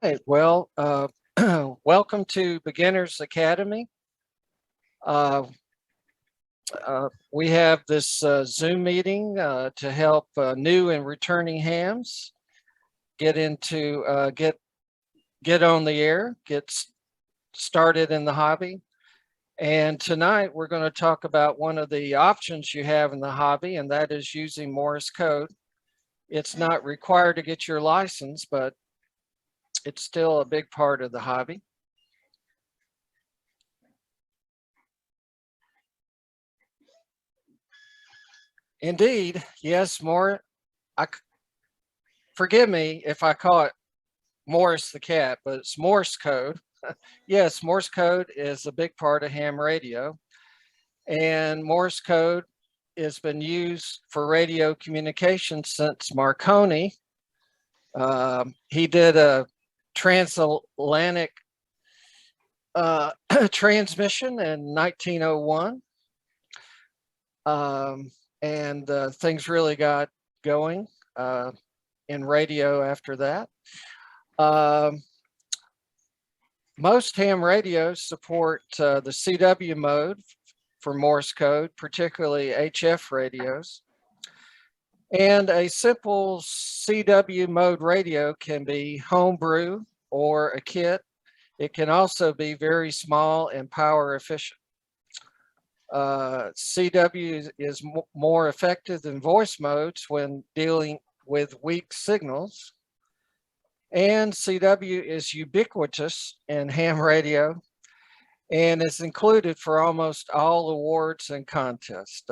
Hey, well, welcome to Beginners Academy. Uh, we have this Zoom meeting to help new and returning hams get into get on the air, started in the hobby. And tonight we're going to talk about one of the options you have in the hobby, and that is using Morse code. It's not required to get your license, but it's still a big part of the hobby. Indeed, yes, more. Forgive me if I call it Morris the cat, but it's Morse code. Yes, Morse code is a big part of ham radio, and Morse code has been used for radio communication since Marconi. He did a transatlantic transmission in 1901, and things really got going in radio after that. Um, Most ham radios support the CW mode for Morse code, particularly HF radios. And a simple CW mode radio can be homebrew or a kit. It can also be very small and power efficient. CW is more effective than voice modes when dealing with weak signals. And CW is ubiquitous in ham radio and is included for almost all awards and contests.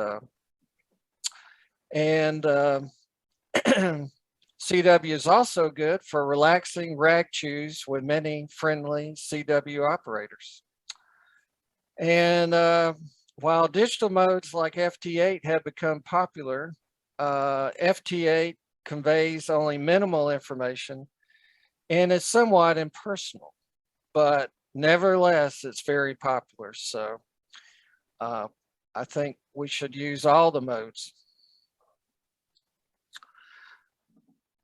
And CW is also good for relaxing rag chews with many friendly CW operators. And while digital modes like FT8 have become popular, FT8 conveys only minimal information and is somewhat impersonal, but nevertheless, it's very popular. So I think we should use all the modes.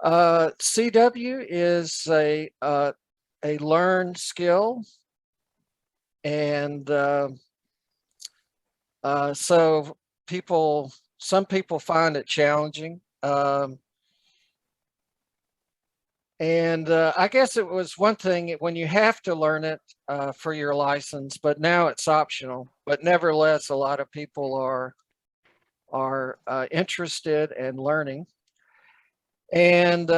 CW is a learned skill, and so some people find it challenging. And I guess it was one thing when you have to learn it for your license, but now it's optional. But nevertheless, a lot of people are interested in learning. And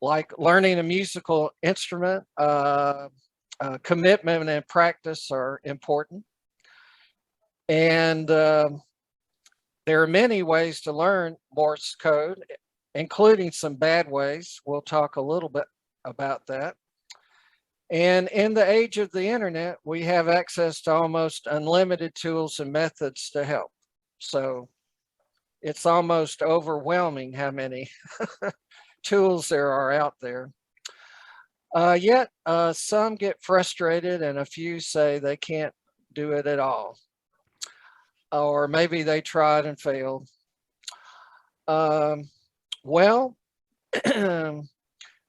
like learning a musical instrument, commitment and practice are important. And there are many ways to learn Morse code, including some bad ways. We'll talk a little bit about that. And in the age of the internet, we have access to almost unlimited tools and methods to help. So it's almost overwhelming how many tools there are out there. Yet some get frustrated and a few say they can't do it at all. Or maybe they tried and failed. Well,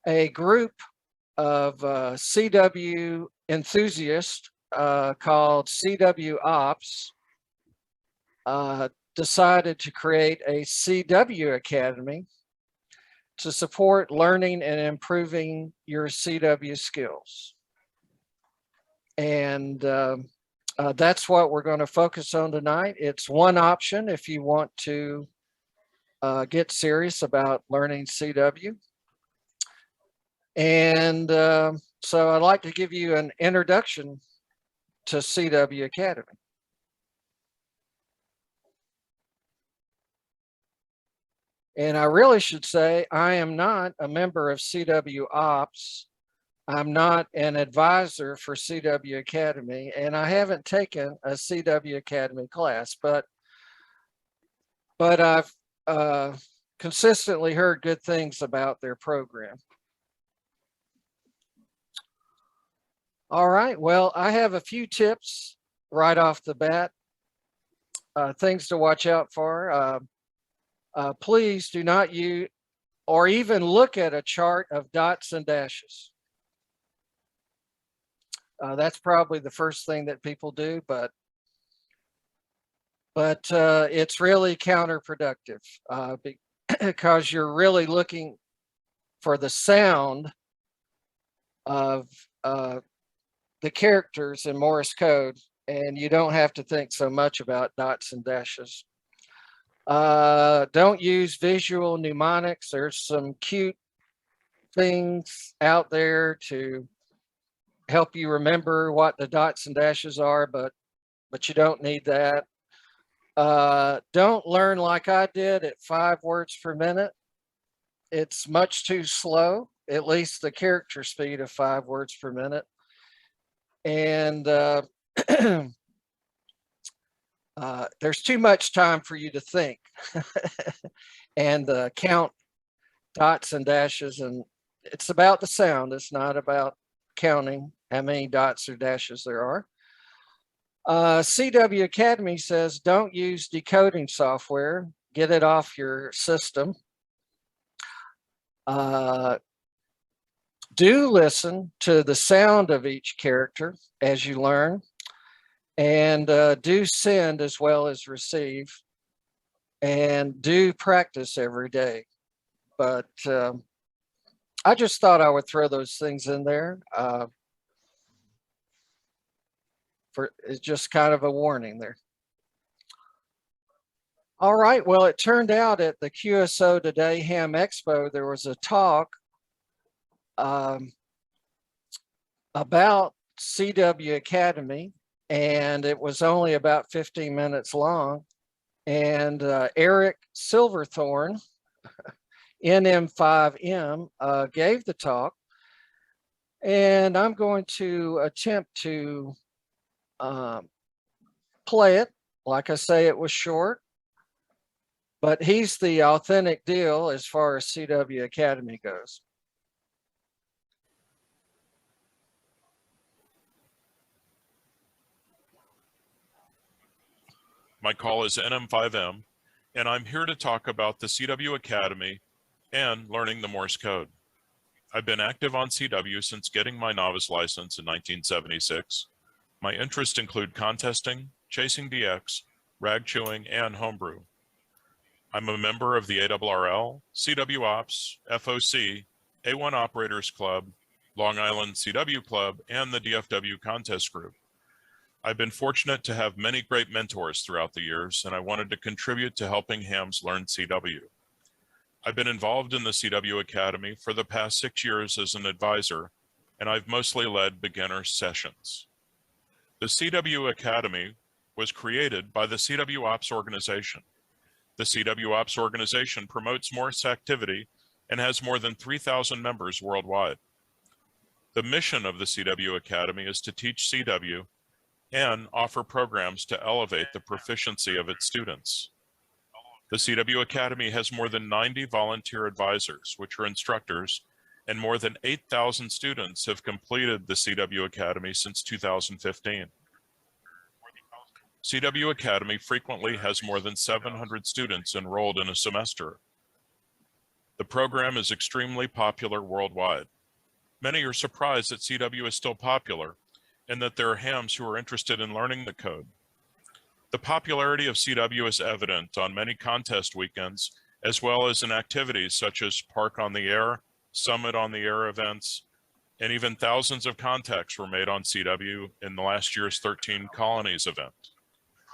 a group of CW enthusiasts called CW Ops decided to create a CW Academy to support learning and improving your CW skills. And that's what we're going to focus on tonight. It's one option if you want to get serious about learning CW. And so I'd like to give you an introduction to CW Academy. And I really should say I am not a member of CW Ops. I'm not an advisor for CW Academy, and I haven't taken a CW Academy class, but I've consistently heard good things about their program. All right, well, I have a few tips right off the bat, things to watch out for. Please do not or even look at a chart of dots and dashes. That's probably the first thing that people do, but it's really counterproductive because you're really looking for the sound of the characters in Morse code, and you don't have to think so much about dots and dashes. Don't use visual mnemonics. There's some cute things out there to help you remember what the dots and dashes are, but you don't need that. Don't learn like I did at 5 words per minute. It's much too slow, at least the character speed of 5 words per minute. And there's too much time for you to think and count dots and dashes. And it's about the sound. It's not about counting how many dots or dashes there are. CW Academy says don't use decoding software. Get it off your system. Do listen to the sound of each character as you learn, and do send as well as receive, and do practice every day. But I just thought I would throw those things in there. It's just kind of a warning there. All right, well, it turned out at the QSO Today Ham Expo, there was a talk about CW Academy, and it was only about 15 minutes long. And Eric Silverthorne, NM5M, gave the talk. And I'm going to attempt to play it. Like I say, it was short, but he's the authentic deal as far as CW Academy goes. My call is NM5M, and I'm here to talk about the CW Academy and learning the Morse code. I've been active on CW since getting my novice license in 1976. My interests include contesting, chasing DX, rag chewing, and homebrew. I'm a member of the ARRL, CW Ops, FOC, A1 Operators Club, Long Island CW Club, and the DFW Contest Group. I've been fortunate to have many great mentors throughout the years, and I wanted to contribute to helping hams learn CW. I've been involved in the CW Academy for the past 6 years as an advisor, and I've mostly led beginner sessions. The CW Academy was created by the CW Ops organization. The CW Ops organization promotes Morse activity and has more than 3,000 members worldwide. The mission of the CW Academy is to teach CW and offer programs to elevate the proficiency of its students. The CW Academy has more than 90 volunteer advisors, which are instructors, and more than 8,000 students have completed the CW Academy since 2015. CW Academy frequently has more than 700 students enrolled in a semester. The program is extremely popular worldwide. Many are surprised that CW is still popular and that there are hams who are interested in learning the code. The popularity of CW is evident on many contest weekends, as well as in activities such as Park on the Air, Summit on the Air events, and even thousands of contacts were made on CW in the last year's 13 Colonies event.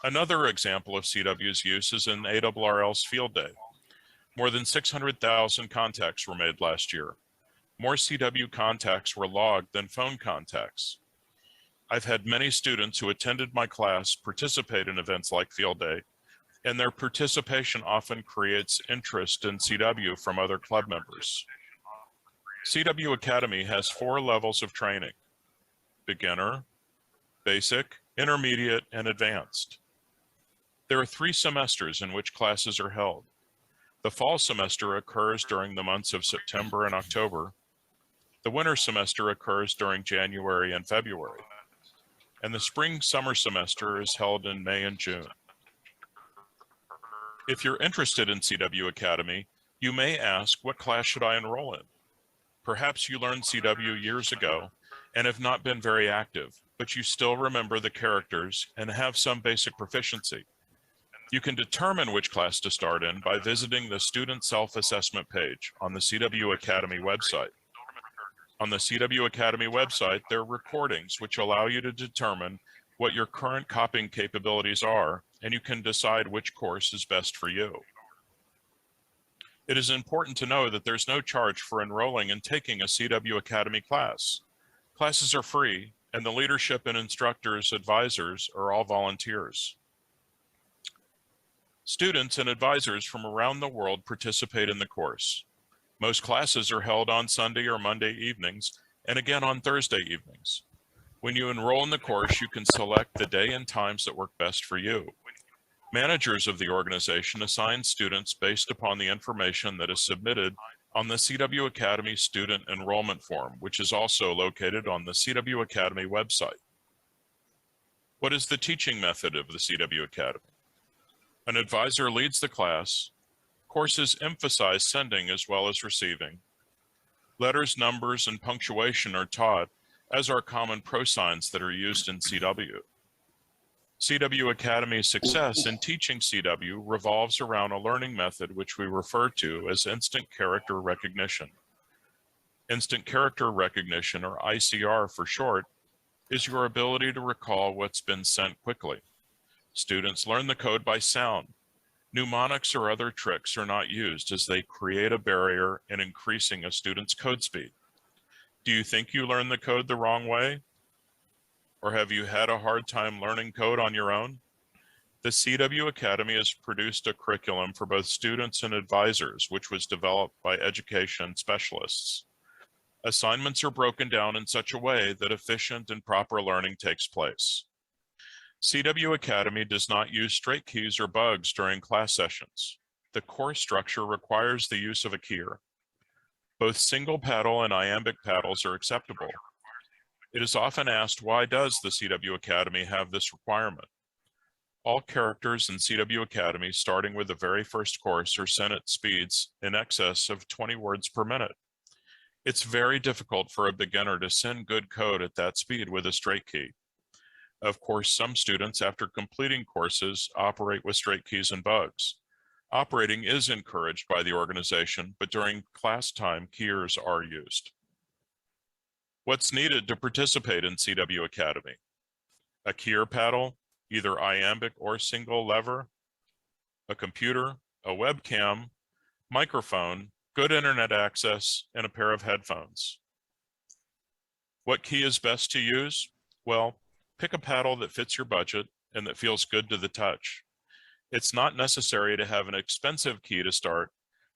Another example of CW's use is in ARRL's Field Day. More than 600,000 contacts were made last year. More CW contacts were logged than phone contacts. I've had many students who attended my class participate in events like Field Day, and their participation often creates interest in CW from other club members. CW Academy has 4 levels of training: beginner, basic, intermediate, and advanced. There are 3 semesters in which classes are held. The fall semester occurs during the months of September and October. The winter semester occurs during January and February. And the spring-summer semester is held in May and June. If you're interested in CW Academy, You may ask, what class should I enroll in? Perhaps you learned CW years ago and have not been very active, but you still remember the characters and have some basic proficiency. You can determine which class to start in by visiting the Student Self-Assessment page on the CW Academy website. On the CW Academy website, there are recordings which allow you to determine what your current copying capabilities are, and you can decide which course is best for you. It is important to know that there's no charge for enrolling and taking a CW Academy class. Classes are free, and the leadership and instructors, advisors are all volunteers. Students and advisors from around the world participate in the course. Most classes are held on Sunday or Monday evenings, and again on Thursday evenings. When you enroll in the course, you can select the day and times that work best for you. Managers of the organization assign students based upon the information that is submitted on the CW Academy Student Enrollment Form, which is also located on the CW Academy website. What is the teaching method of the CW Academy? An advisor leads the class. Courses emphasize sending as well as receiving. Letters, numbers, and punctuation are taught, as are common prosigns that are used in CW. CW Academy's success in teaching CW revolves around a learning method which we refer to as instant character recognition. Instant character recognition, or ICR for short, is your ability to recall what's been sent quickly. Students learn the code by sound. Mnemonics or other tricks are not used as they create a barrier in increasing a student's code speed. Do you think you learned the code the wrong way? Or have you had a hard time learning code on your own? The CW Academy has produced a curriculum for both students and advisors, which was developed by education specialists. Assignments are broken down in such a way that efficient and proper learning takes place. CW Academy does not use straight keys or bugs during class sessions. The course structure requires the use of a keyer. Both single paddle and iambic paddles are acceptable. It is often asked, why does the CW Academy have this requirement? All characters in CW Academy, starting with the very first course, are sent at speeds in excess of 20 words per minute. It's very difficult for a beginner to send good code at that speed with a straight key. Of course, some students, after completing courses, operate with straight keys and bugs. Operating is encouraged by the organization, but during class time, keyers are used. What's needed to participate in CW Academy? A keyer paddle, either iambic or single lever, a computer, a webcam, microphone, good internet access, and a pair of headphones. What key is best to use? Well, pick a paddle that fits your budget and that feels good to the touch. It's not necessary to have an expensive key to start,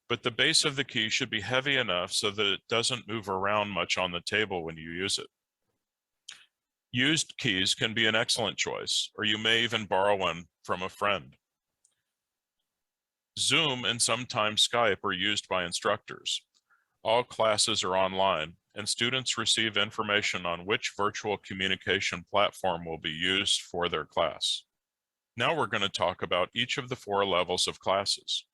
but the base of the key should be heavy enough so that it doesn't move around much on the table when you use it. Used keys can be an excellent choice, or you may even borrow one from a friend. Zoom and sometimes Skype are used by instructors. All classes are online, and students receive information on which virtual communication platform will be used for their class. Now we're going to talk about each of the 4 levels of classes.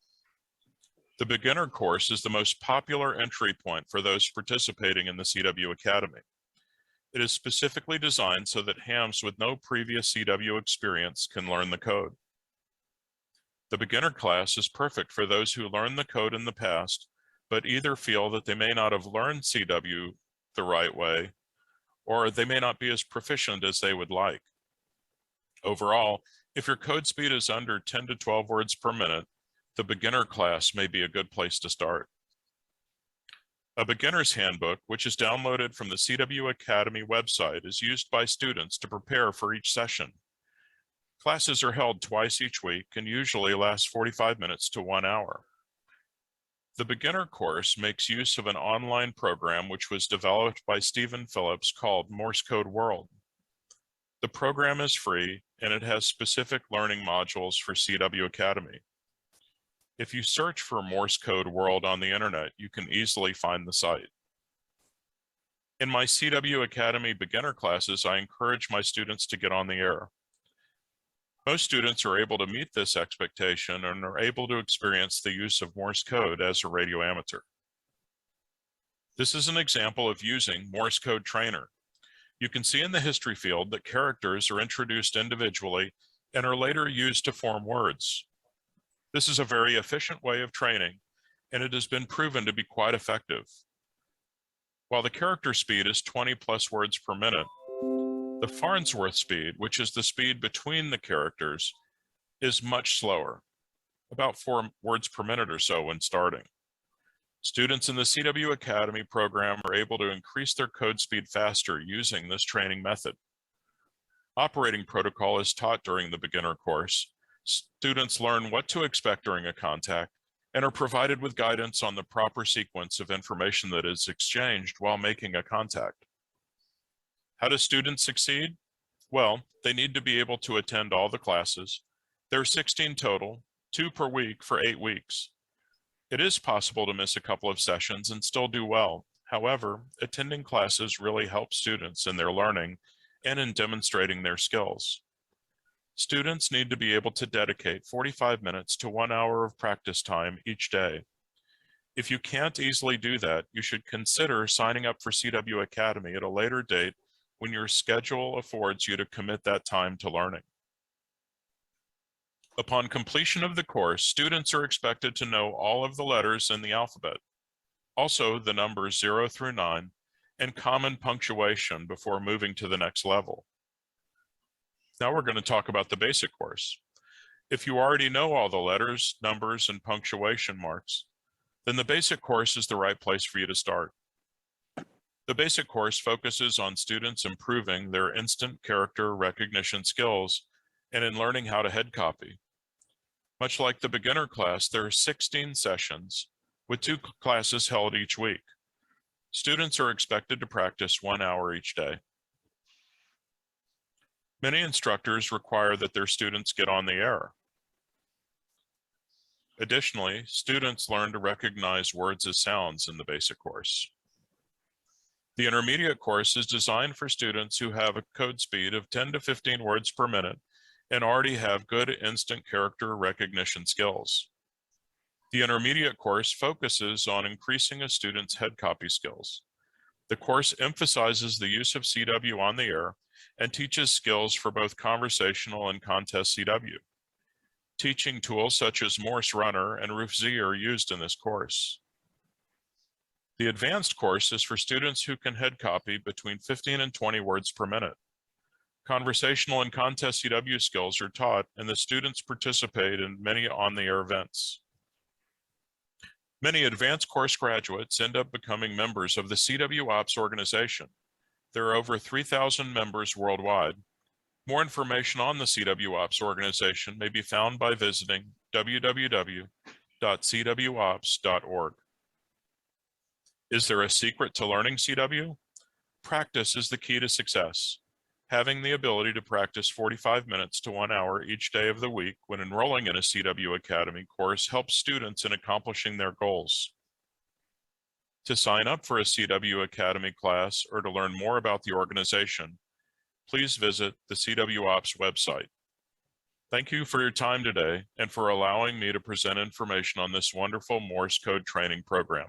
The beginner course is the most popular entry point for those participating in the CW Academy. It is specifically designed so that hams with no previous CW experience can learn the code. The beginner class is perfect for those who learned the code in the past, but either feel that they may not have learned CW the right way, or they may not be as proficient as they would like. Overall, if your code speed is under 10 to 12 words per minute, the beginner class may be a good place to start. A beginner's handbook, which is downloaded from the CW Academy website, is used by students to prepare for each session. Classes are held twice each week and usually last 45 minutes to 1 hour. The beginner course makes use of an online program which was developed by Stephen Phillips called Morse Code World. The program is free and it has specific learning modules for CW Academy. If you search for Morse Code World on the internet, you can easily find the site. In my CW Academy beginner classes, I encourage my students to get on the air. Most students are able to meet this expectation and are able to experience the use of Morse code as a radio amateur. This is an example of using Morse code trainer. You can see in the history field that characters are introduced individually and are later used to form words. This is a very efficient way of training, and it has been proven to be quite effective. While the character speed is 20 plus words per minute, the Farnsworth speed, which is the speed between the characters, is much slower, about 4 words per minute or so when starting. Students in the CW Academy program are able to increase their code speed faster using this training method. Operating protocol is taught during the beginner course. Students learn what to expect during a contact and are provided with guidance on the proper sequence of information that is exchanged while making a contact. How do students succeed? Well, they need to be able to attend all the classes. There are 16 total, 2 per week for 8 weeks. It is possible to miss a couple of sessions and still do well. However, attending classes really helps students in their learning and in demonstrating their skills. Students need to be able to dedicate 45 minutes to 1 hour of practice time each day. If you can't easily do that, you should consider signing up for CW Academy at a later date when your schedule affords you to commit that time to learning. Upon completion of the course, students are expected to know all of the letters in the alphabet, also the numbers 0 through 9, and common punctuation before moving to the next level. Now we're going to talk about the basic course. If you already know all the letters, numbers, and punctuation marks, then the basic course is the right place for you to start. The basic course focuses on students improving their instant character recognition skills and in learning how to head copy. Much like the beginner class, there are 16 sessions with 2 classes held each week. Students are expected to practice 1 hour each day. Many instructors require that their students get on the air. Additionally, students learn to recognize words as sounds in the basic course. The intermediate course is designed for students who have a code speed of 10 to 15 words per minute and already have good instant character recognition skills. The intermediate course focuses on increasing a student's head copy skills. The course emphasizes the use of CW on the air and teaches skills for both conversational and contest CW. Teaching tools such as Morse Runner and RoofZ are used in this course. The advanced course is for students who can head copy between 15 and 20 words per minute. Conversational and contest CW skills are taught, and the students participate in many on-the-air events. Many advanced course graduates end up becoming members of the CW Ops organization. There are over 3,000 members worldwide. More information on the CW Ops organization may be found by visiting www.cwops.org. Is there a secret to learning CW? Practice is the key to success. Having the ability to practice 45 minutes to 1 hour each day of the week when enrolling in a CW Academy course helps students in accomplishing their goals. To sign up for a CW Academy class or to learn more about the organization, please visit the CW Ops website. Thank you for your time today and for allowing me to present information on this wonderful Morse code training program.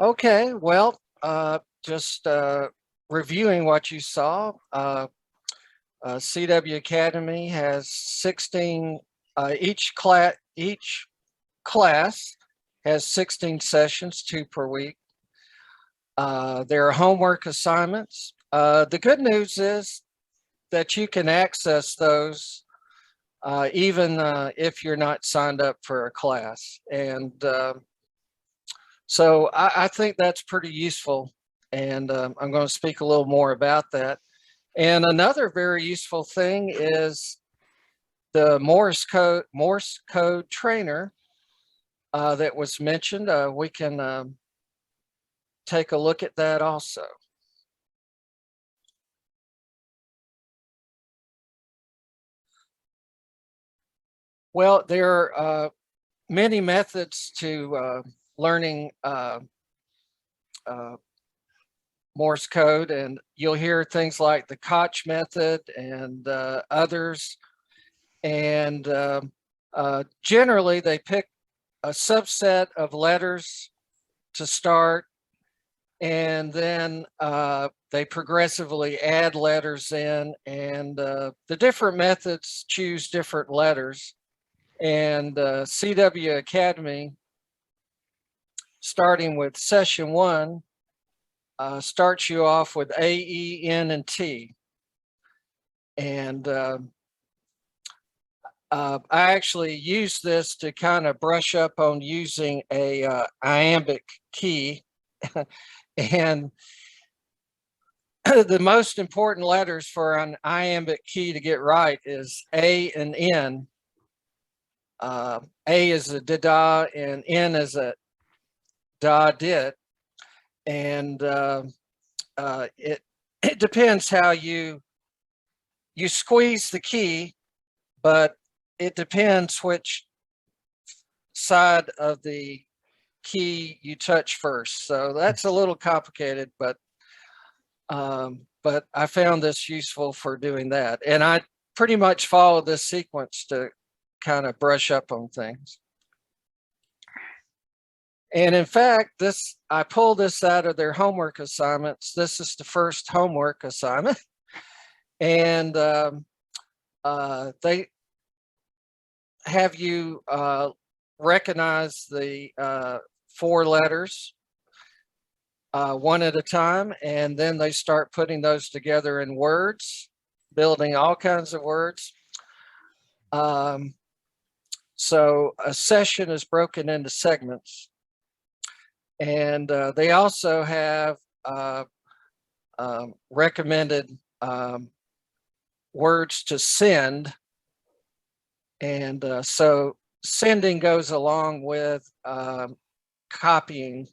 Okay, well, just reviewing what you saw, CW Academy has 16, each class has 16 sessions, 2 per week. There are homework assignments. The good news is that you can access those even if you're not signed up for a class. And so I think that's pretty useful. And I'm going to speak a little more about that. And another very useful thing is the Morse code trainer that was mentioned. We can take a look at that also. Well, there are many methods to learning Morse code, and you'll hear things like the Koch method and others. And generally, they pick a subset of letters to start, and then they progressively add letters in, and the different methods choose different letters. And CW Academy, starting with session 1, starts you off with A, E, N, and T. And I actually use this to kind of brush up on using a iambic key. And the most important letters for an iambic key to get right is A and N. A is a da, and N is a da dit. And it depends how you squeeze the key, but it depends which side of the key you touch first. So that's a little complicated, but I found this useful for doing that. And I pretty much follow this sequence to kind of brush up on things. And in fact, I pulled this out of their homework assignments. This is the first homework assignment. And they have you recognize the 4 letters one at a time, and then they start putting those together in words, building all kinds of words. So a session is broken into segments. And they also have recommended words to send. And so sending goes along with copying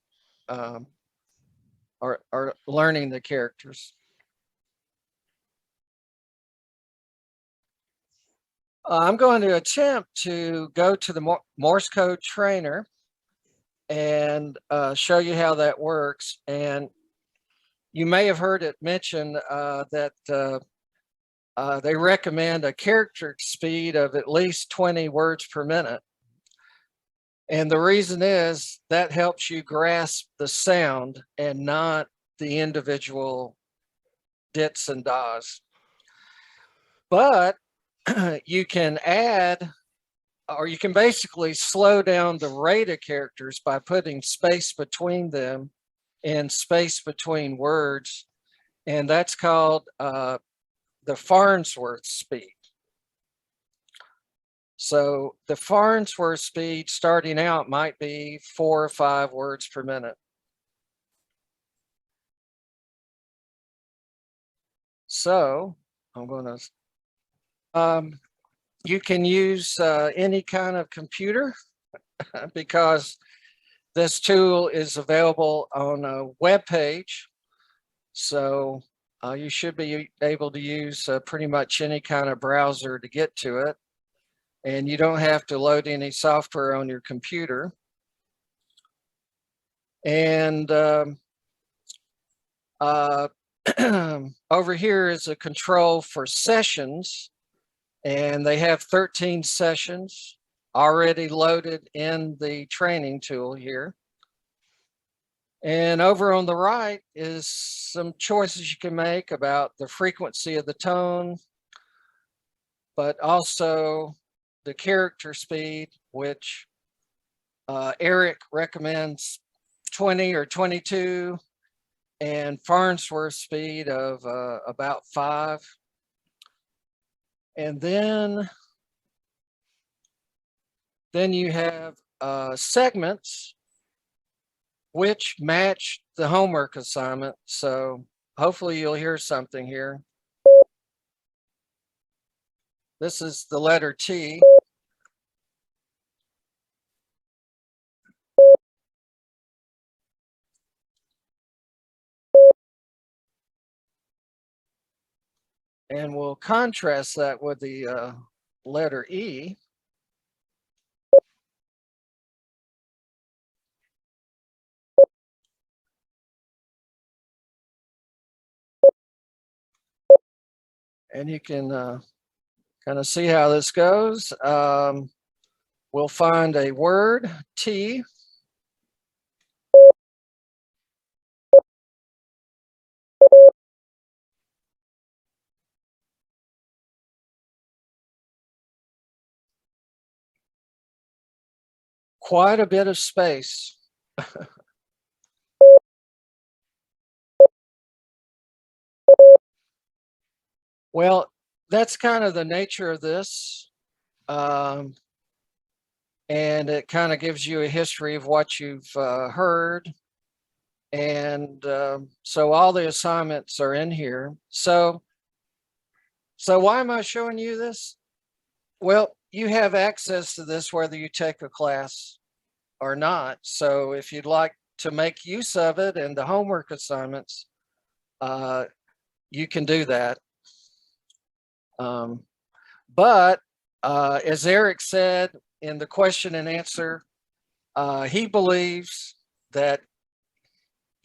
or learning the characters. I'm going to attempt to go to the Morse code trainer and show you how that works. And you may have heard it mentioned that they recommend a character speed of at least 20 words per minute. And the reason is that helps you grasp the sound and not the individual dits and das. But you can add, or you can basically slow down the rate of characters by putting space between them and space between words. And that's called the Farnsworth speed. So the Farnsworth speed starting out might be 4 or 5 words per minute. So I'm going to, you can use any kind of computer because this tool is available on a web page. So you should be able to use pretty much any kind of browser to get to it. And you don't have to load any software on your computer. And over here is a control for sessions. And they have 13 sessions already loaded in the training tool here. And over on the right is some choices you can make about the frequency of the tone, but also the character speed, which Eric recommends 20 or 22, and Farnsworth speed of about 5. And then you have segments which match the homework assignment. So hopefully you'll hear something here. This is the letter T. And we'll contrast that with the letter E. And you can kind of see how this goes. We'll find a word, T. Quite a bit of space. Well, that's kind of the nature of this. And it kind of gives you a history of what you've heard. And so all the assignments are in here. So why am I showing you this? Well, you have access to this whether you take a class or not. So if you'd like to make use of it in the homework assignments, you can do that. But as Eric said in the question and answer, he believes that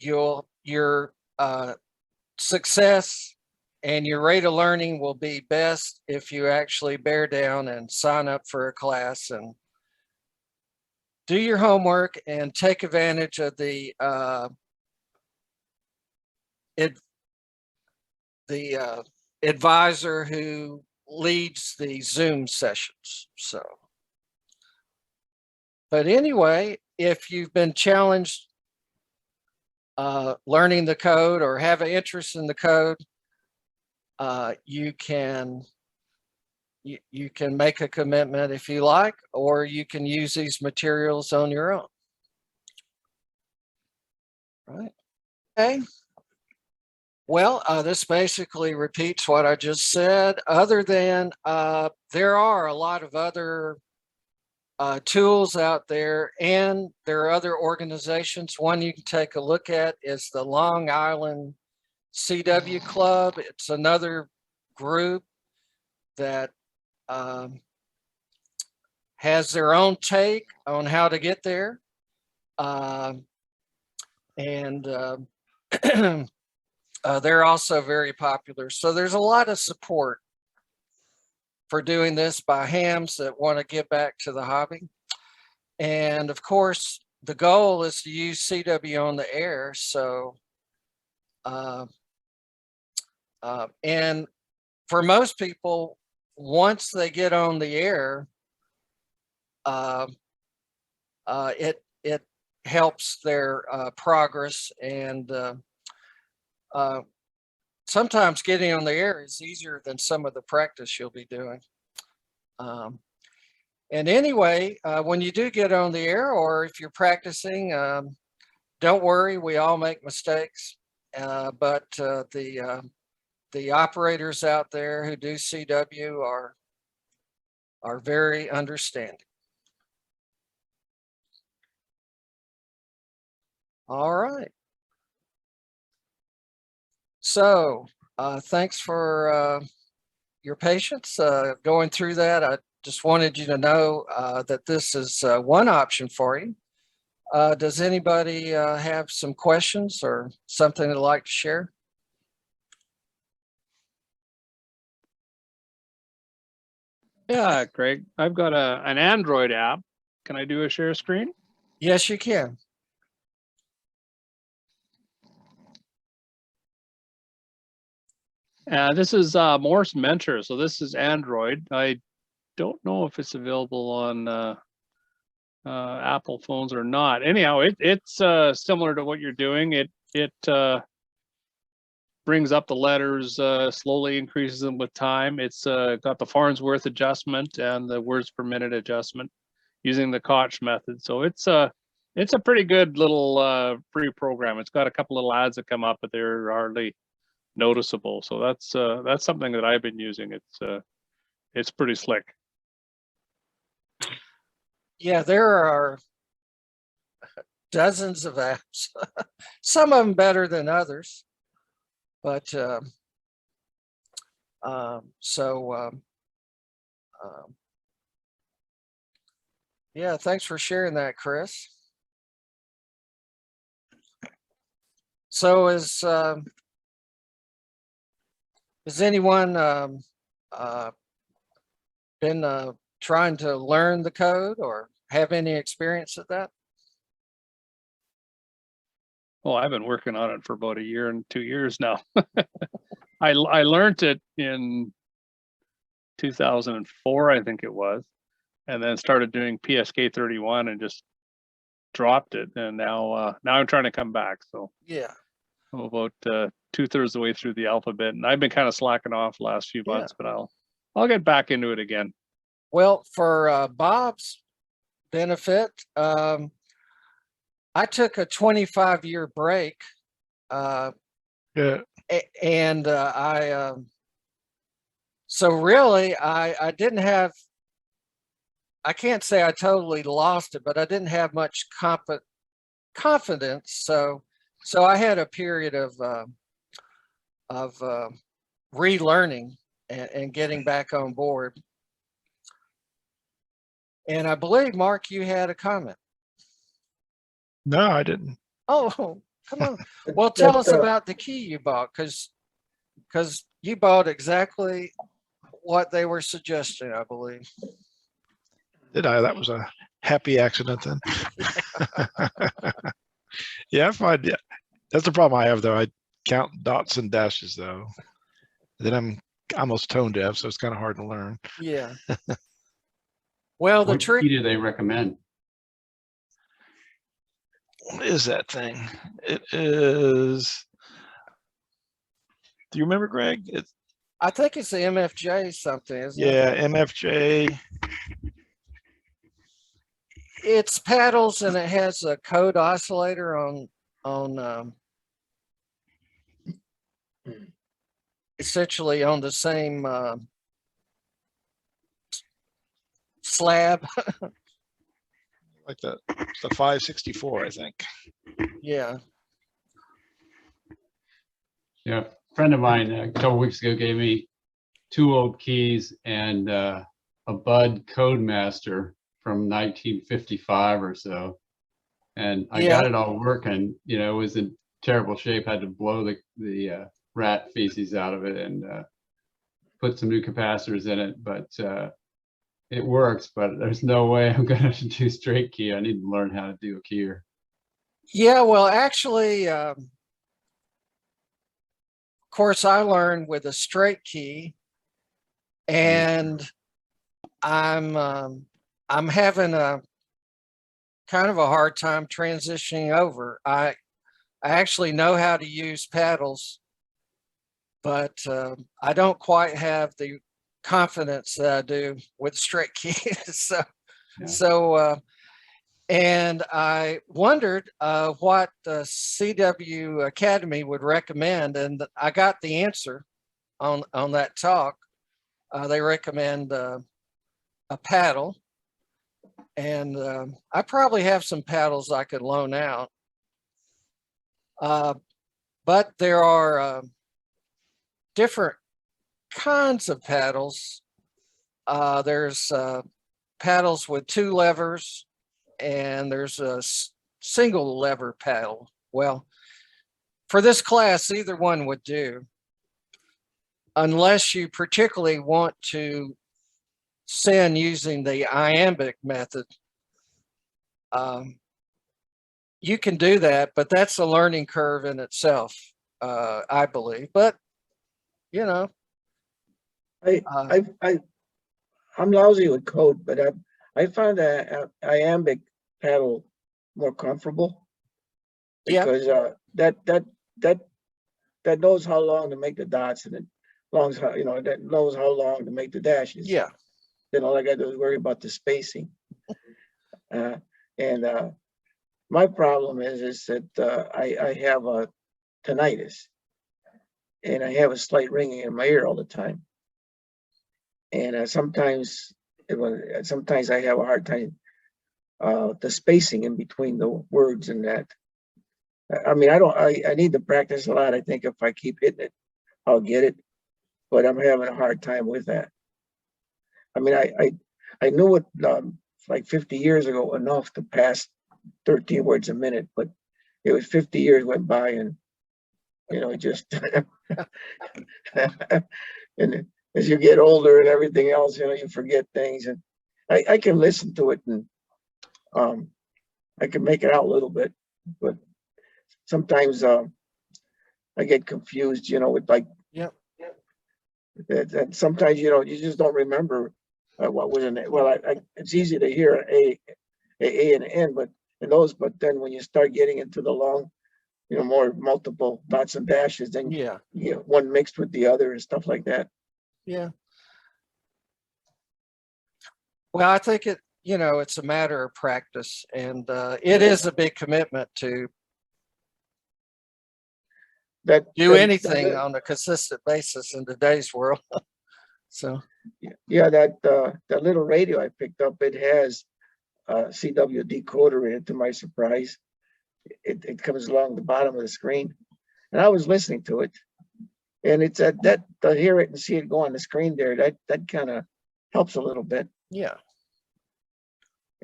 your success and your rate of learning will be best if you actually bear down and sign up for a class and do your homework and take advantage of the advisor who leads the Zoom sessions. So, but anyway, if you've been challenged learning the code or have an interest in the code, you can make a commitment if you like, or you can use these materials on your own. Right. Okay. Well, this basically repeats what I just said, other than there are a lot of other tools out there, and there are other organizations. One you can take a look at is the Long Island CW Club. It's another group that has their own take on how to get there. They're also very popular. So there's a lot of support for doing this by hams that want to give back to the hobby. And of course, the goal is to use CW on the air. So, and for most people, once they get on the air, it helps their progress, and sometimes getting on the air is easier than some of the practice you'll be doing. And anyway, when you do get on the air, or if you're practicing, don't worry, we all make mistakes. But the operators out there who do CW are very understanding. All right. So thanks for your patience going through that. I just wanted you to know that this is one option for you. Does anybody have some questions or something they'd like to share? Yeah, Craig, I've got an Android app. Can I do a share screen? Yes, you can. This is Morse Mentor. So this is Android. I don't know if it's available on Apple phones or not. Anyhow, it's similar to what you're doing. It brings up the letters, slowly increases them with time. It's got the Farnsworth adjustment and the words per minute adjustment using the Koch method. So it's a pretty good little free program. It's got a couple little ads that come up, but they're hardly noticeable. So that's something that I've been using. It's pretty slick. Yeah, there are dozens of apps, some of them better than others. But yeah, thanks for sharing that, Chris. So is anyone been trying to learn the code or have any experience at that? Well, I've been working on it for about a year and 2 years now. I learned it in 2004, I think it was, and then started doing PSK 31 and just dropped it. And now I'm trying to come back. So Yeah. I'm about 2/3 of the way through the alphabet, and I've been kind of slacking off the last few Yeah. months, but I'll get back into it again. Well, for Bob's benefit, I took a 25-year break, Yeah. and so really I didn't have, I can't say I totally lost it, but I didn't have much confidence. So I had a period of relearning and getting back on board. And I believe, Mark, you had a comment. No, I didn't. Oh, come on. Well, tell us about the key you bought, because you bought exactly what they were suggesting, I believe. Did I? That was a happy accident then. Yeah, I find, yeah, that's the problem I have though. I count dots and dashes though. Then I'm almost tone deaf, so it's kind of hard to learn. Yeah. Well, the What trick, key do they recommend? What is that thing? It is. Do you remember, Greg? It's, I think it's the MFJ something, isn't it? yeah, MFJ. It's paddles, and it has a code oscillator on essentially on the same slab. Like the 564, I think. Yeah. Yeah, a friend of mine a couple weeks ago gave me 2 old keys and a Bud Codemaster from 1955 or so. And I got it all working, you know, it was in terrible shape, had to blow the rat feces out of it and put some new capacitors in it, but it works, but there's no way I'm gonna do straight key. I need to learn how to do a keyer. Yeah, well, actually, of course, I learned with a straight key, and I'm having a kind of a hard time transitioning over. I actually know how to use paddles, but I don't quite have the confidence that I do with straight keys. And I wondered what the CW Academy would recommend, and I got the answer on that talk. They recommend a paddle, and I probably have some paddles I could loan out. But there are different kinds of paddles. There's paddles with 2 levers, and there's a single lever paddle. Well, for this class, either one would do, unless you particularly want to send using the iambic method. You can do that, but that's a learning curve in itself, I believe. But you know, I'm lousy with code, but I found that iambic paddle more comfortable because that knows how long to make the dots, and it knows how, that knows how long to make the dashes. Yeah. Then all I got to do is worry about the spacing. And my problem is that I have a tinnitus, and I have a slight ringing in my ear all the time. And sometimes I have a hard time the spacing in between the words and that. I mean, I need to practice a lot. I think if I keep hitting it, I'll get it, but I'm having a hard time with that. I mean, I knew it like 50 years ago enough to pass 13 words a minute, but it was 50 years went by, and it just and as you get older and everything else, you forget things. And I can listen to it and I can make it out a little bit, but sometimes I get confused, with like Yep. that sometimes you just don't remember what was in it. Well, it's easy to hear a and N, but then when you start getting into the long, more multiple dots and dashes, then Yeah. you get one mixed with the other and stuff like that. Yeah. Well, I think it's a matter of practice, and it is a big commitment to do anything on a consistent basis in today's world. So, yeah, that little radio I picked up, it has a CW decoder in it, to my surprise. It comes along the bottom of the screen, and I was listening to it, and it's that to hear it and see it go on the screen there, that kind of helps a little bit. yeah.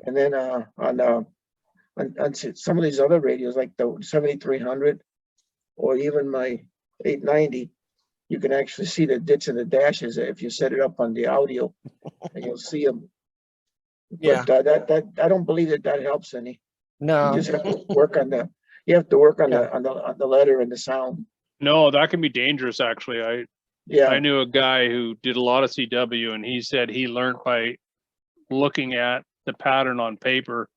And then on some of these other radios, like the 7300 or even my 890, you can actually see the dits and the dashes if you set it up on the audio, and you'll see them. Yeah. But that I don't believe that helps any. You No. just have to work on the Yeah. on the letter and the sound. No, that can be dangerous, actually. I Yeah, knew a guy who did a lot of CW, and he said he learned by looking at the pattern on paper,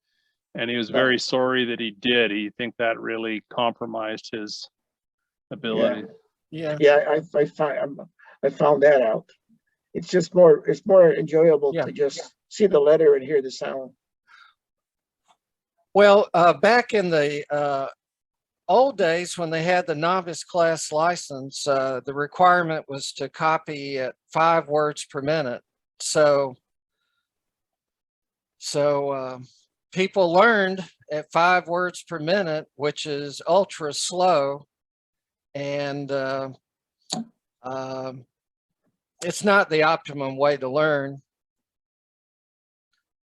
and he was very sorry that he did. He think that really compromised his ability. Yeah. yeah. I found that out. It's more enjoyable Yeah. to just see the letter and hear the sound. Well, back in the old days when they had the novice class license, the requirement was to copy at 5 words per minute. So people learned at 5 words per minute, which is ultra slow, and it's not the optimum way to learn,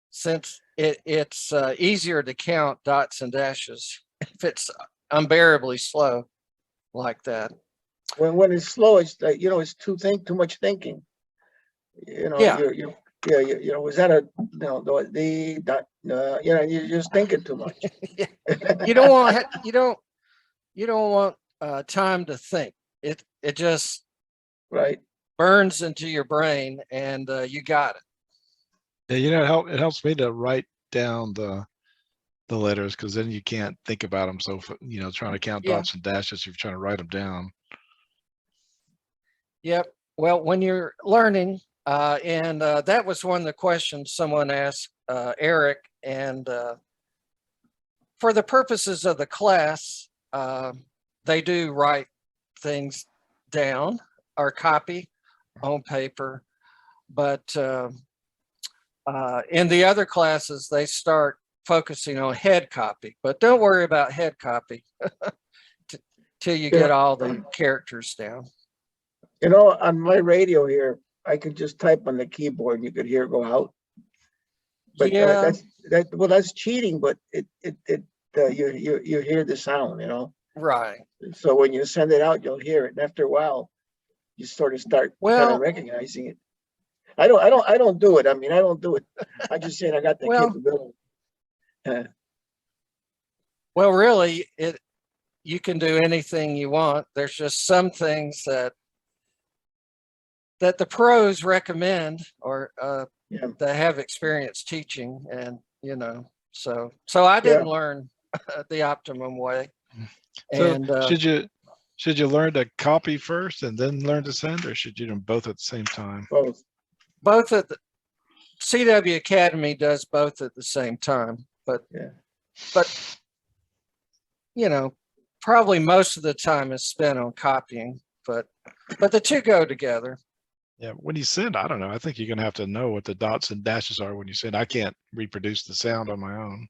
since it's easier to count dots and dashes if it's unbearably slow like that. When it's slow, it's like, it's too much thinking. Yeah. Was that the dot? You're just thinking too much. You don't want time to think. It just Right. burns into your brain, and you got it. Yeah, it helps me to write down the letters, because then you can't think about them. So, trying to count Yeah. dots and dashes, you're trying to write them down. Yep. Well, when you're learning, and that was one of the questions someone asked Eric, and for the purposes of the class, they do write things down or copy on paper, but in the other classes, they start focusing on head copy. But don't worry about head copy till you get all the characters down. On my radio here, I could just type on the keyboard and you could hear it go out. But Yeah. that's cheating, but you hear the sound, Right. So when you send it out, you'll hear it. And after a while, you sort of start kind of recognizing it. I don't do it. I mean, I don't do it. I just saying I got the capability. Well, really, you can do anything you want. There's just some things that the pros recommend, or that have experience teaching, and so I didn't learn the optimum way. So And should you learn to copy first and then learn to send, or should you do them both at the same time? Both at the CW Academy does both at the same time, but probably most of the time is spent on copying, but the two go together. Yeah, when you send, I don't know. I think you're gonna have to know what the dots and dashes are when you send. I can't reproduce the sound on my own.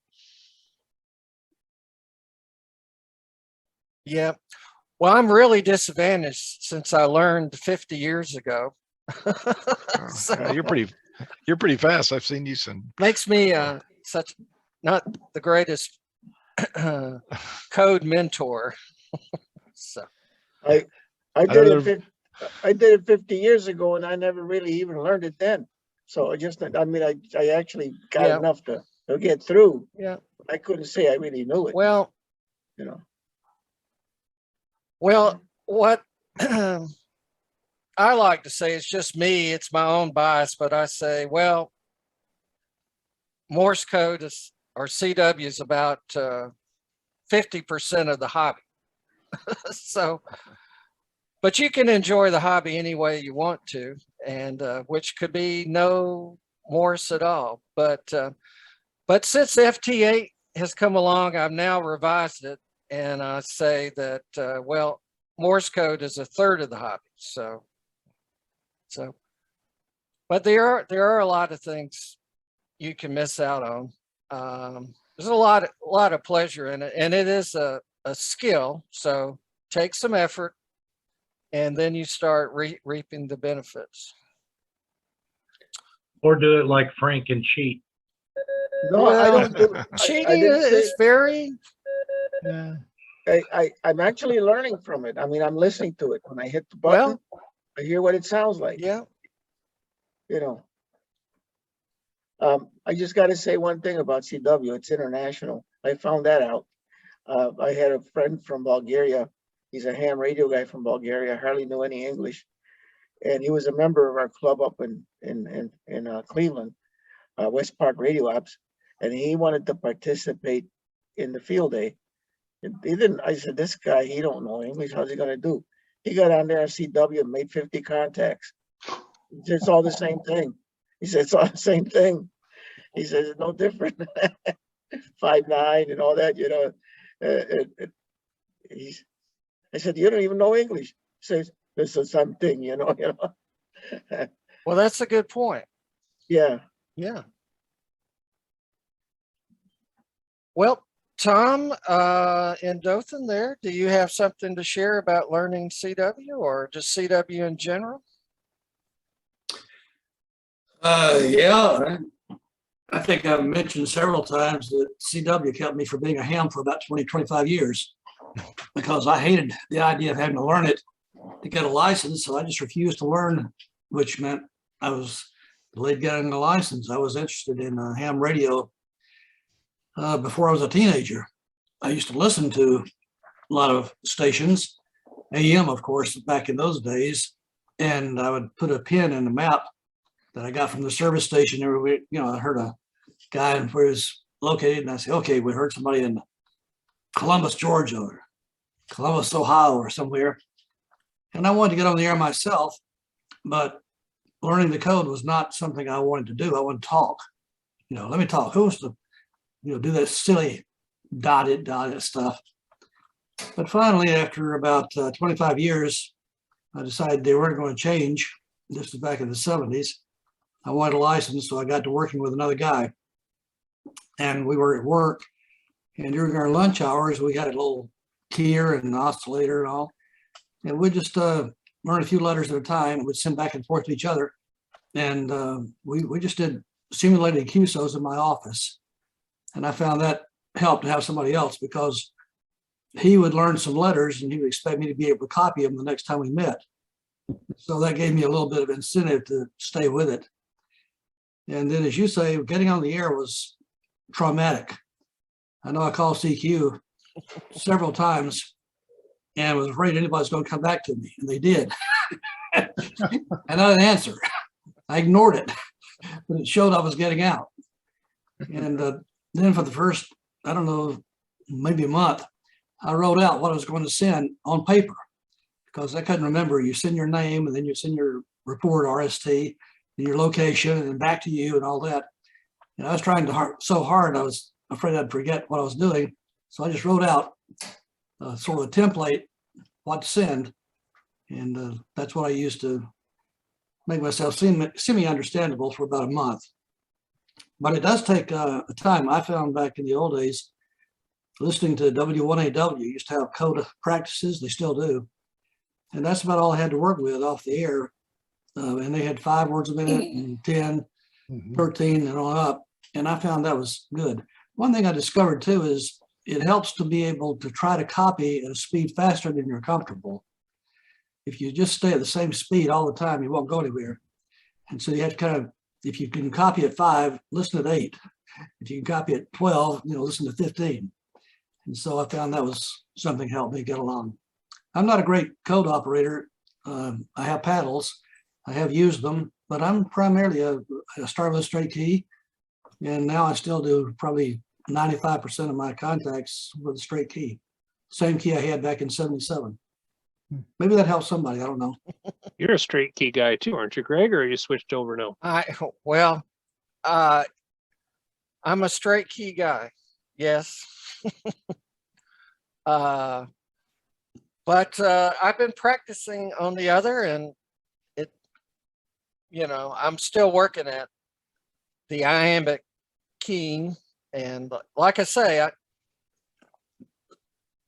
Yeah. Well, I'm really disadvantaged since I learned 50 years ago. So Yeah, you're pretty fast. I've seen you send. makes me not the greatest code mentor. So I did I did it 50 years ago and I never really even learned it then. So I mean, I actually got Yeah. enough to get through. Yeah. I couldn't say I really knew it, Well, you know. well, what I like to say, it's just me, it's my own bias, but I say, well, Morse code is, or CW is about 50% of the hobby. So, but you can enjoy the hobby any way you want to, and which could be no Morse at all. But since FT8 has come along, I've now revised it, and I say that well, Morse code is a third of the hobby. So, but there are a lot of things you can miss out on. There's a lot of pleasure in it, and it is a skill. So take some effort, and then you start reaping the benefits. Or do it like Frank and cheat. No, I don't do Cheating didn't say- is very. I'm actually learning from it. I mean, I'm listening to it. When I hit the button, I hear what it sounds like. Yeah. You know. I just got to say one thing about CW. It's international. I found that out. I had a friend from Bulgaria. He's a ham radio guy from Bulgaria. Hardly knew any English, and he was a member of our club up in Cleveland, West Park Radio Ops, and he wanted to participate in the field day. And he didn't. I said, "This guy, he don't know English. How's he gonna do?" He got on there on CW and made 50 contacts. It's all the same thing. He said, "It's all the same thing." He says, "It's no different." 5'9" and all that, you know. I said, "You don't even know English." He says, "This is something, you know." Well, that's a good point. Yeah. Yeah. Well, Tom, in Dothan there, do you have something to share about learning CW or just CW in general? Yeah, I think I've mentioned several times that CW kept me from being a ham for about 20, 25 years because I hated the idea of having to learn it to get a license. So I just refused to learn, which meant I was delayed getting a license. I was interested in ham radio before I was a teenager. I used to listen to a lot of stations, AM, of course, back in those days, and I would put a pin in the map that I got from the service station. You know, I heard a guy and where he was located, and I said, okay, we heard somebody in Columbus, Georgia, or Columbus, Ohio, or somewhere. And I wanted to get on the air myself, but learning the code was not something I wanted to do. I wanted to talk. You know, let me talk. Who wants to, you know, do that silly dotted stuff? But finally, after about 25 years, I decided they weren't going to change. This was back in the 70s. I wanted a license, so I got to working with another guy. And we were at work, and during our lunch hours, we had a little keyer and an oscillator and all. And we just learn a few letters at a time. We'd send back and forth to each other. And we just did simulated QSOs in my office. And I found that helped to have somebody else because he would learn some letters and he would expect me to be able to copy them the next time we met. So that gave me a little bit of incentive to stay with it. And then, as you say, getting on the air was traumatic. I know I called CQ several times and was afraid anybody's going to come back to me, and they did. And I didn't answer. I ignored it, but it showed I was getting out. And then for the first, I don't know, maybe a month, I wrote out what I was going to send on paper because I couldn't remember. You send your name and then you send your report, RST, and your location, and then back to you and all that. And I was trying so hard, I was afraid I'd forget what I was doing. So I just wrote out sort of a template, what to send. And that's what I used to make myself semi-understandable for about a month. But it does take a time. I found back in the old days, listening to W1AW used to have code practices, they still do. And that's about all I had to work with off the air. And they had 5 words a minute and 10, 13 and on up. And I found that was good. One thing I discovered too is it helps to be able to try to copy at a speed faster than you're comfortable. if you just stay at the same speed all the time, you won't go anywhere. And so you have to kind of, if you can copy at 5, listen at 8. If you can copy at 12, listen to 15. And so I found that was something helped me get along. I'm not a great code operator. I have paddles. I have used them, but I'm primarily I start with a straight key. And now I still do probably 95% of my contacts with a straight key. Same key I had back in 77. Maybe that helps somebody. I don't know. You're a straight key guy too, aren't you, Greg? Or are you switched over now? Well, I'm a straight key guy. Yes. But I've been practicing on the other, and I'm still working at the iambic keying. And like I say,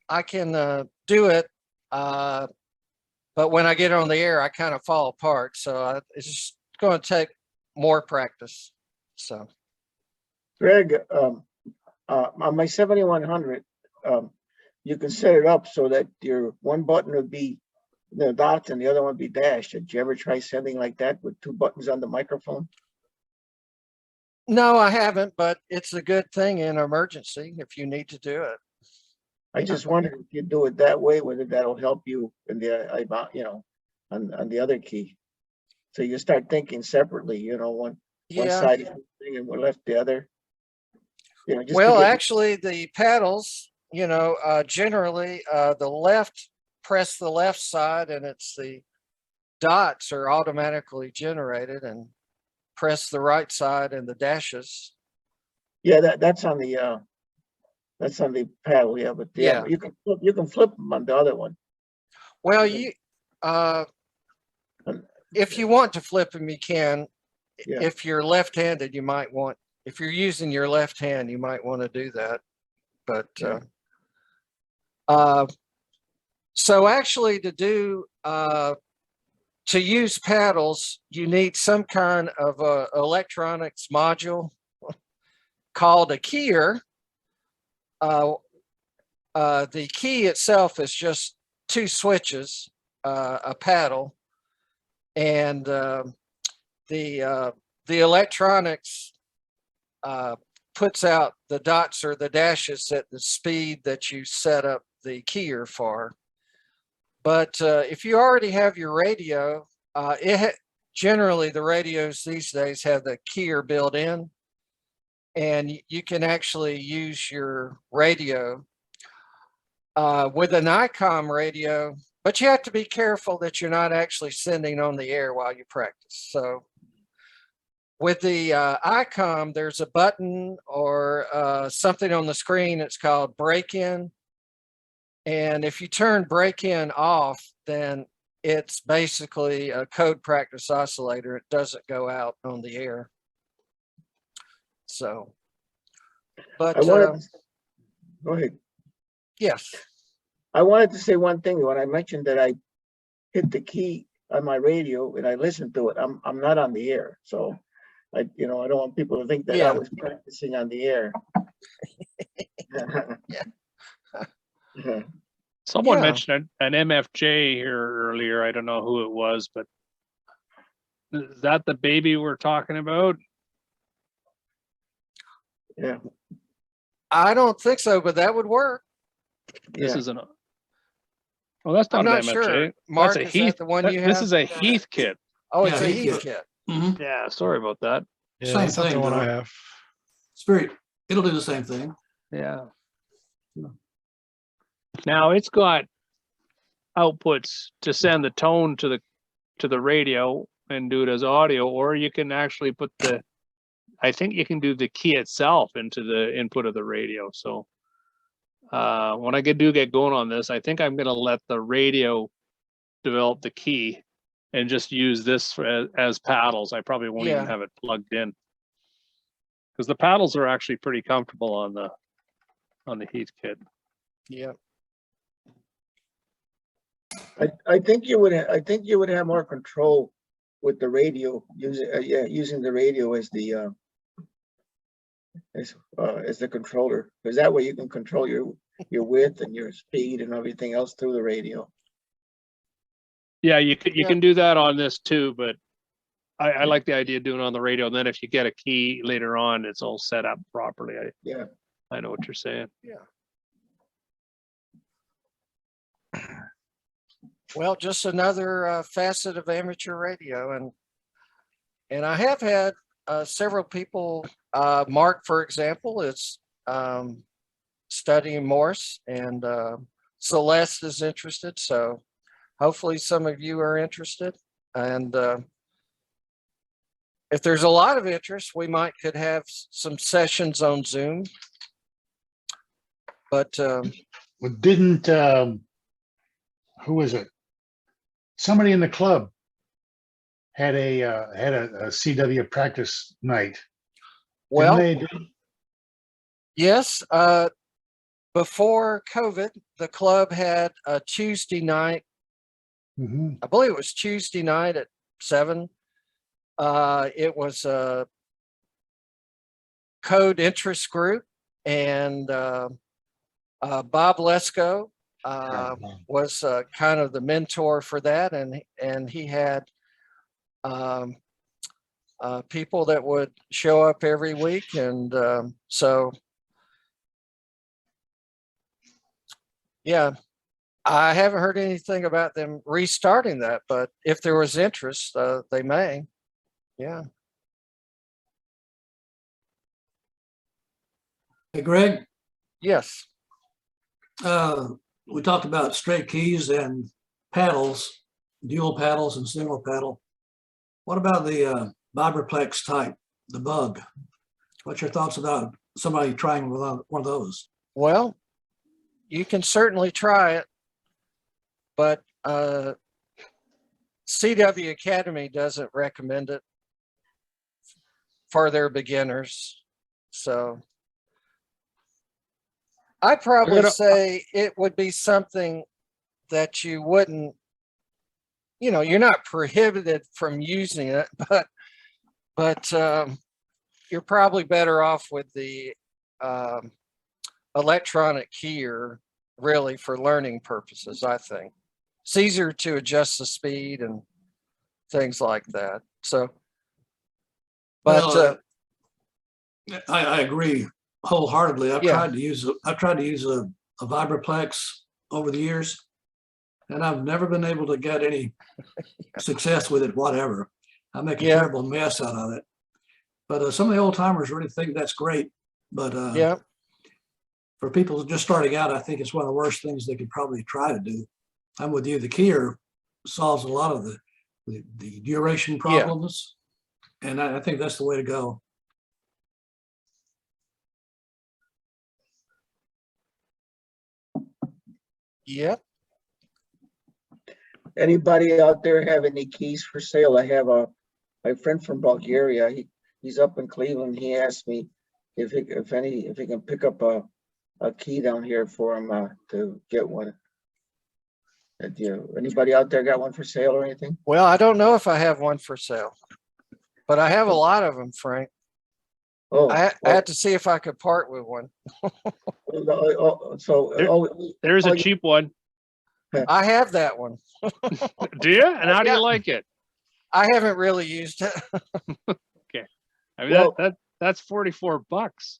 I can do it. But when I get on the air, I kind of fall apart. So it's just going to take more practice. So, Greg, on my 7100, you can set it up so that your one button would be the dots and the other one would be dashed. Did you ever try something like that with 2 buttons on the microphone? no, I haven't, but it's a good thing in emergency if you need to do it. I just wondered if you do it that way, whether that'll help you in the, on the other key. So you start thinking separately, one Yeah. side is thing and one left the other. Just to Well, get- actually, the paddles, generally the left, press the left side, and it's the dots are automatically generated, and press the right side and the dashes. yeah, that's on the paddle, yeah, but Yeah. you can flip them on the other one. Well, Yeah. if you want to flip them, you can. Yeah. If you're left-handed, if you're using your left hand, you might want to do that. But Yeah. so actually to use paddles, you need some kind of electronics module called a keyer. The key itself is just 2 switches, a paddle, and the electronics puts out the dots or the dashes at the speed that you set up the keyer for. But if you already have your radio, generally the radios these days have the keyer built in, and you can actually use your radio with an ICOM radio, but you have to be careful that you're not actually sending on the air while you practice. So with the ICOM, there's a button or something on the screen. It's called break-in. And if you turn break-in off, then it's basically a code practice oscillator. It doesn't go out on the air. So, but go ahead. Yes. I wanted to say one thing. When I mentioned that I hit the key on my radio and I listened to it, I'm not on the air. So I don't want people to think that I was practicing on the air. Yeah. Someone mentioned an MFJ here earlier. I don't know who it was, but is that the baby we're talking about? Yeah. I don't think so, but that would work. This Yeah. is an. Well, that's not I'm an not MFJ. sure. Mark, That's a is Heath. that the one you This have? is a Heath kit. Oh, it's Yeah, a Heath Heath kit. kit. Yeah, sorry about that. Yeah, Same that's not the thing, one I though. have. It'll do the same thing. Yeah. Now it's got outputs to send the tone to the radio and do it as audio, or you can actually put I think you can do the key itself into the input of the radio. So when I do get going on this, I think I'm going to let the radio develop the key and just use this as paddles. I probably won't even have it plugged in, because the paddles are actually pretty comfortable on the Heath kit. Yeah. I think you would have more control with the radio using the radio as the controller, because that way you can control your width and your speed and everything else through the radio. Yeah, you can, you Yeah. can do that on this too, but I like the idea of doing it on the radio. And then if you get a key later on, it's all set up properly. Yeah. I know what you're saying. Well, just another facet of amateur radio, and I have had several people. Mark, for example, is studying Morse, and Celeste is interested. So hopefully, some of you are interested. And if there's a lot of interest, we could have some sessions on Zoom. But Well, didn't, who was it? Somebody in the club had a CW practice night. well, Didn't they? yes. Before COVID, the club had a Tuesday night. Mhm. I believe it was Tuesday night at 7. It was a code interest group, and Bob Lesko was kind of the mentor for that, and he had people that would show up every week, and so yeah, I haven't heard anything about them restarting that, but if there was interest, they may. Yeah. Hey, Greg, Yes. we talked about straight keys and paddles, dual paddles and single paddle. What about the vibraplex type, the bug? What's your thoughts about somebody trying with one of those? Well, you can certainly try it, but CW Academy doesn't recommend it for their beginners. So I'd probably say it would be something that you wouldn't, you're not prohibited from using it, but you're probably better off with the electronic keyer, really, for learning purposes, I think. It's easier to adjust the speed and things like that. So, but Well, I agree wholeheartedly. I've Yeah. tried to use a vibraplex over the years, and I've never been able to get any success with it, whatever. I make a Yeah. terrible mess out of it. But some of the old timers really think that's great. But yeah, for people just starting out, I think it's one of the worst things they could probably try to do. I'm with you. The keyer solves a lot of the duration problems, and I think that's the way to go. yep. Anybody out there have any keys for sale? I have my friend from Bulgaria. He's up in Cleveland. He asked me if he can pick up a key down here for him to get one. Anybody out there got one for sale or anything? Well, I don't know if I have one for sale, but I have a lot of them, Frank. Oh, I had to see if I could part with one. There's a cheap one. I have that one. Do you? And how do Yeah. you like it? I haven't really used it. I mean, Well- that's $44.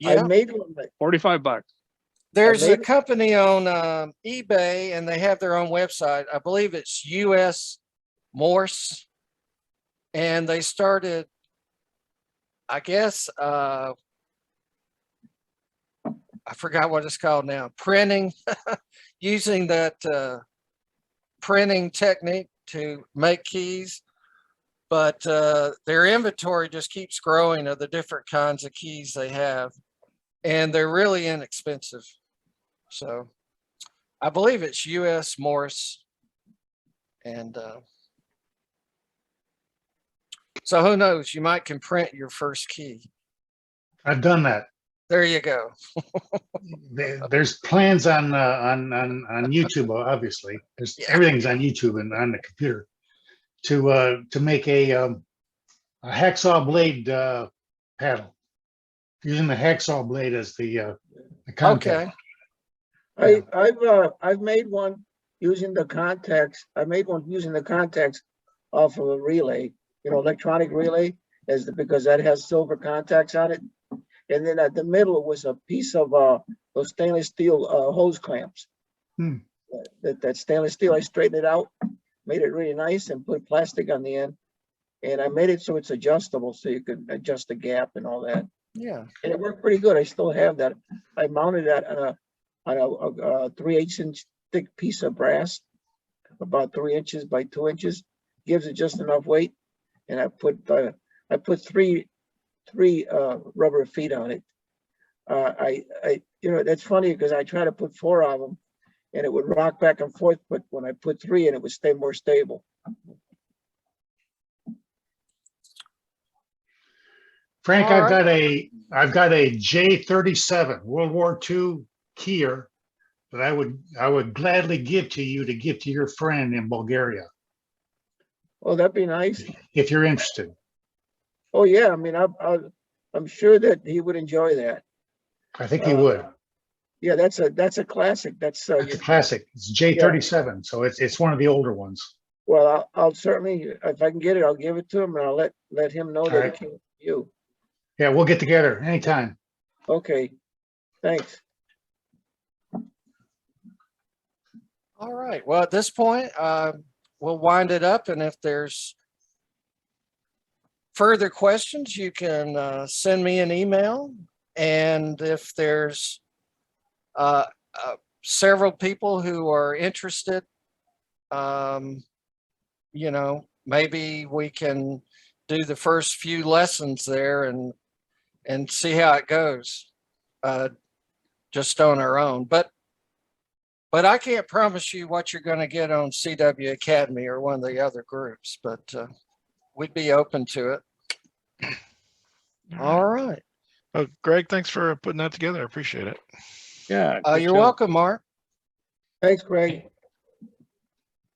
I Yeah. made one. $45. There's a made- company on eBay, and they have their own website. I believe it's US Morse, and they started, I guess, I forgot what it's called now, printing, using that printing technique to make keys. But their inventory just keeps growing of the different kinds of keys they have, and they're really inexpensive. So I believe it's US Morse. And so who knows, you might can print your first key. I've done that. There you go. There's plans on YouTube, obviously. There's everything's on YouTube and on the computer to make a hacksaw blade paddle, using the hacksaw blade as the contact. Okay. I've made one. using the contacts. I made one using the contacts off of a relay, electronic relay, because that has silver contacts on it. And then at the middle was a piece of those stainless steel hose clamps. Hmm. That stainless steel, I straightened it out, made it really nice, and put plastic on the end. And I made it so it's adjustable, so you can adjust the gap and all that. Yeah. And it worked pretty good. I still have that. I mounted that on a 3/8 inch thick piece of brass, about 3 inches by 2 inches. Gives it just enough weight. And I put three rubber feet on it. That's funny because I try to put 4 of them, and it would rock back and forth. But when I put 3 in, it would stay more stable. Frank, All I've got a J37 World War II keyer that I would gladly give to you to give to your friend in Bulgaria Oh, that'd be nice. if you're interested. Oh yeah, I mean, I'm sure that he would enjoy that. I think he would. Yeah, that's a classic. It's a classic. It's J37, so it's one of the older ones. Well, I'll certainly, if I can get it, I'll give it to him, and I'll let him know that it came from you. Yeah, we'll get together anytime. Okay, thanks. All right. Well, at this point, we'll wind it up. And if there's further questions, you can send me an email. And if there's several people who are interested, maybe we can do the first few lessons there and see how it goes, just on our own. But I can't promise you what you're going to get on CW Academy or one of the other groups, but we'd be open to it. All right. Oh, Greg, thanks for putting that together. I appreciate it. Yeah. You're welcome, Mark. Thanks, Greg.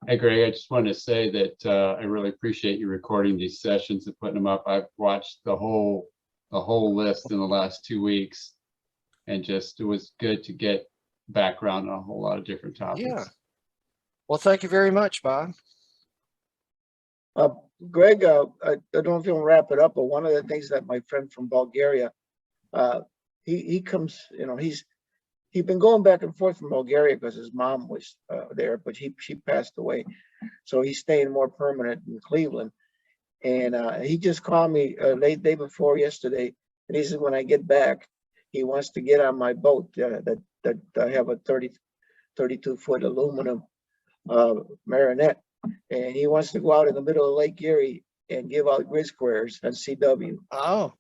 Hey, Greg, I just wanted to say that I really appreciate you recording these sessions and putting them up. I've watched the whole list in the last 2 weeks, and it was good to get background on a whole lot of different topics. Yeah. Well, thank you very much, Bob. Greg, I don't know if you'll wrap it up, but one of the things that my friend from Bulgaria, he comes, he's been going back and forth from Bulgaria because his mom was there, but she passed away. So he's staying more permanent in Cleveland. And he just called me late day before yesterday. And he said, when I get back, he wants to get on my boat that I have a 32-foot aluminum Marinette. And he wants to go out in the middle of Lake Erie and give out grid squares on CW. Oh,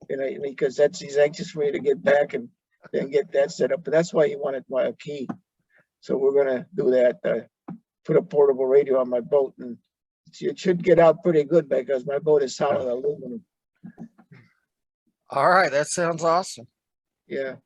Because he's anxious for me to get back and get that set up. But that's why he wanted my key. So we're going to do that. Put a portable radio on my boat, and it should get out pretty good because my boat is solid aluminum. all right. That sounds awesome. Yeah.